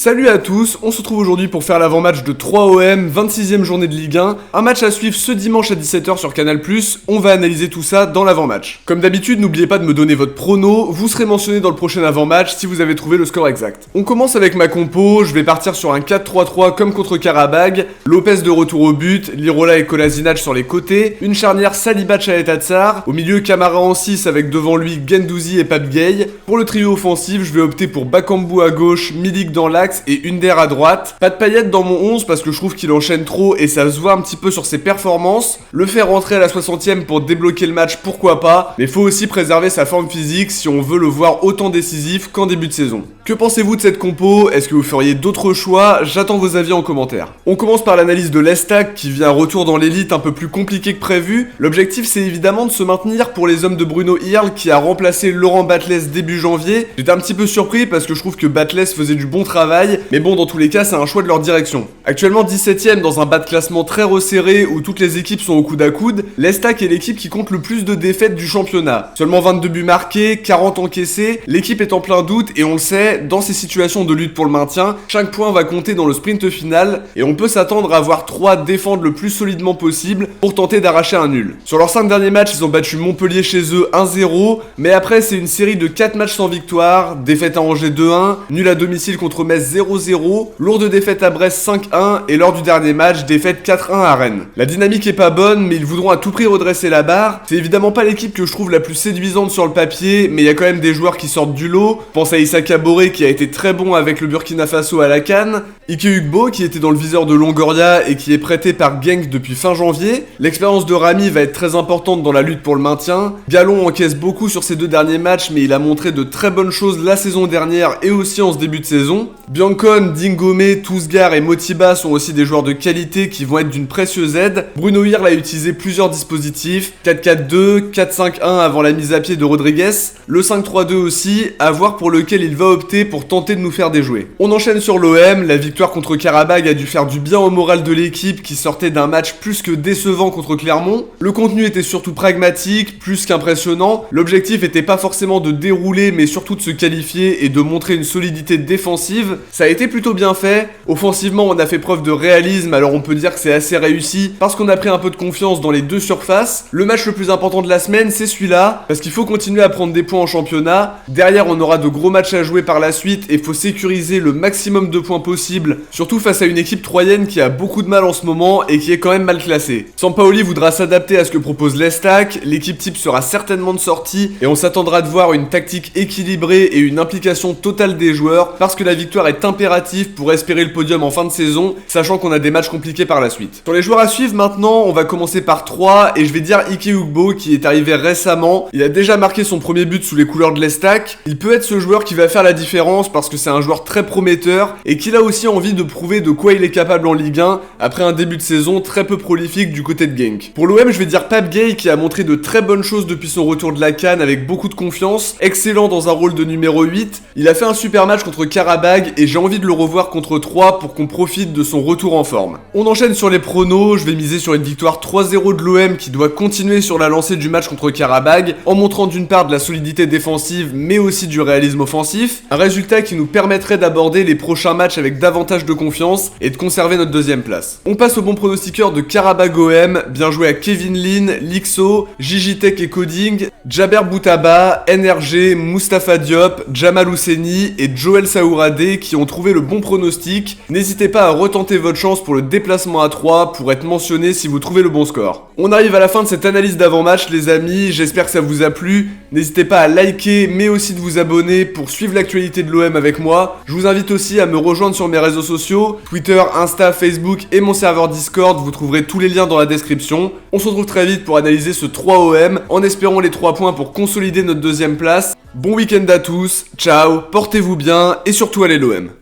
Salut à tous, on se retrouve aujourd'hui pour faire l'avant-match de 3 OM, 26e journée de Ligue 1, un match à suivre ce dimanche à 17h sur Canal+, on va analyser tout ça dans l'avant-match. Comme d'habitude, n'oubliez pas de me donner votre prono, vous serez mentionné dans le prochain avant-match si vous avez trouvé le score exact. On commence avec ma compo, je vais partir sur un 4-3-3 comme contre Karabag, Lopez de retour au but, Lirola et Kolasinac sur les côtés, une charnière Saliba-Chalet-Tatsar, au milieu Camara en 6 avec devant lui Gendouzi et Pape Gueye. Pour le trio offensif, je vais opter pour Bakambu à gauche, Milik dans l'axe et Under à droite. Pas de Payet dans mon 11 parce que je trouve qu'il enchaîne trop et ça se voit un petit peu sur ses performances. Le faire rentrer à la 60e pour débloquer le match, pourquoi pas, mais faut aussi préserver sa forme physique si on veut le voir autant décisif qu'en début de saison. Que pensez-vous de cette compo? Est-ce que vous feriez d'autres choix? J'attends vos avis en commentaire. On commence par l'analyse de l'Estac qui vient un retour dans l'élite un peu plus compliqué que prévu. L'objectif c'est évidemment de se maintenir pour les hommes de Bruno Irl qui a remplacé Laurent Batles début janvier. J'étais un petit peu surpris parce que je trouve que Batles faisait du bon travail, mais bon dans tous les cas c'est un choix de leur direction. Actuellement 17ème dans un bas de classement très resserré où toutes les équipes sont au coude à coude, l'Estac est l'équipe qui compte le plus de défaites du championnat. Seulement 22 buts marqués, 40 encaissés, l'équipe est en plein doute et on le sait, dans ces situations de lutte pour le maintien, chaque point va compter dans le sprint final et on peut s'attendre à voir 3 défendre le plus solidement possible pour tenter d'arracher un nul. Sur leurs 5 derniers matchs, ils ont battu Montpellier chez eux 1-0, mais après c'est une série de 4 matchs sans victoire, défaite à Angers 2-1, nul à domicile contre Metz 0-0, lourde défaite à Brest 5-1 et lors du dernier match, défaite 4-1 à Rennes. La dynamique est pas bonne, mais ils voudront à tout prix redresser la barre. C'est évidemment pas l'équipe que je trouve la plus séduisante sur le papier, mais il y a quand même des joueurs qui sortent du lot. Pense à Issa Kaboré qui a été très bon avec le Burkina Faso à la CAN, Ike Ugbo qui était dans le viseur de Longoria et qui est prêté par Genk depuis fin janvier. L'expérience de Rami va être très importante dans la lutte pour le maintien. Gallon encaisse beaucoup sur ses 2 derniers matchs, mais il a montré de très bonnes choses la saison dernière et aussi en ce début de saison. Biancon, Dingomé, Tousgar et Motiba sont aussi des joueurs de qualité qui vont être d'une précieuse aide. Bruno Irl a utilisé plusieurs dispositifs, 4-4-2, 4-5-1 avant la mise à pied de Rodriguez, le 5-3-2 aussi, à voir pour lequel il va opter pour tenter de nous faire déjouer. On enchaîne sur l'OM, la victoire contre Karabag a dû faire du bien au moral de l'équipe qui sortait d'un match plus que décevant contre Clermont. Le contenu était surtout pragmatique, plus qu'impressionnant. L'objectif était pas forcément de dérouler mais surtout de se qualifier et de montrer une solidité défensive. Ça a été plutôt bien fait. Offensivement, on a fait preuve de réalisme, alors on peut dire que c'est assez réussi parce qu'on a pris un peu de confiance dans les deux surfaces. Le match le plus important de la semaine, c'est celui-là, parce qu'il faut continuer à prendre des points en championnat. Derrière, on aura de gros matchs à jouer par la suite et faut sécuriser le maximum de points possible, surtout face à une équipe troyenne qui a beaucoup de mal en ce moment et qui est quand même mal classée. Sampaoli voudra s'adapter à ce que propose l'Estac, l'équipe type sera certainement de sortie et on s'attendra de voir une tactique équilibrée et une implication totale des joueurs parce que la victoire est impérative pour espérer le podium en fin de saison, sachant qu'on a des matchs compliqués par la suite. Sur les joueurs à suivre maintenant, on va commencer par 3 et je vais dire Ike Ugbo qui est arrivé récemment. Il a déjà marqué son premier but sous les couleurs de l'Estac. Il peut être ce joueur qui va faire la différence parce que c'est un joueur très prometteur et qu'il a aussi envie de prouver de quoi il est capable en Ligue 1 après un début de saison très peu prolifique du côté de Genk. Pour l'OM, je vais dire Pape Gueye qui a montré de très bonnes choses depuis son retour de la CAN avec beaucoup de confiance, excellent dans un rôle de numéro 8. Il a fait un super match contre Karabag et j'ai envie de le revoir contre 3 pour qu'on profite de son retour en forme. On enchaîne sur les pronos, je vais miser sur une victoire 3-0 de l'OM qui doit continuer sur la lancée du match contre Karabag en montrant d'une part de la solidité défensive mais aussi du réalisme offensif, un résultat qui nous permettrait d'aborder les prochains matchs avec davantage de confiance et de conserver notre deuxième place. On passe au bon pronostiqueur de Karabag OM, bien joué à Kevin Lin, Lixo, Gigi Tech et Coding, Jaber Boutaba, NRG, Mustapha Diop, Jamal Housseni et Joel Saourade qui ont trouvé le bon pronostic. N'hésitez pas à retenter votre chance pour le déplacement à 3 pour être mentionné si vous trouvez le bon score. On arrive à la fin de cette analyse d'avant-match les amis, j'espère que ça vous a plu. N'hésitez pas à liker mais aussi de vous abonner pour suivre l'actualité de l'OM avec moi. Je vous invite aussi à me rejoindre sur mes réseaux sociaux, Twitter, Insta, Facebook et mon serveur Discord, vous trouverez tous les liens dans la description. On se retrouve très vite pour analyser ce 3 OM en espérant les 3 points pour consolider notre deuxième place. Bon week-end à tous, ciao, portez-vous bien et surtout allez l'OM.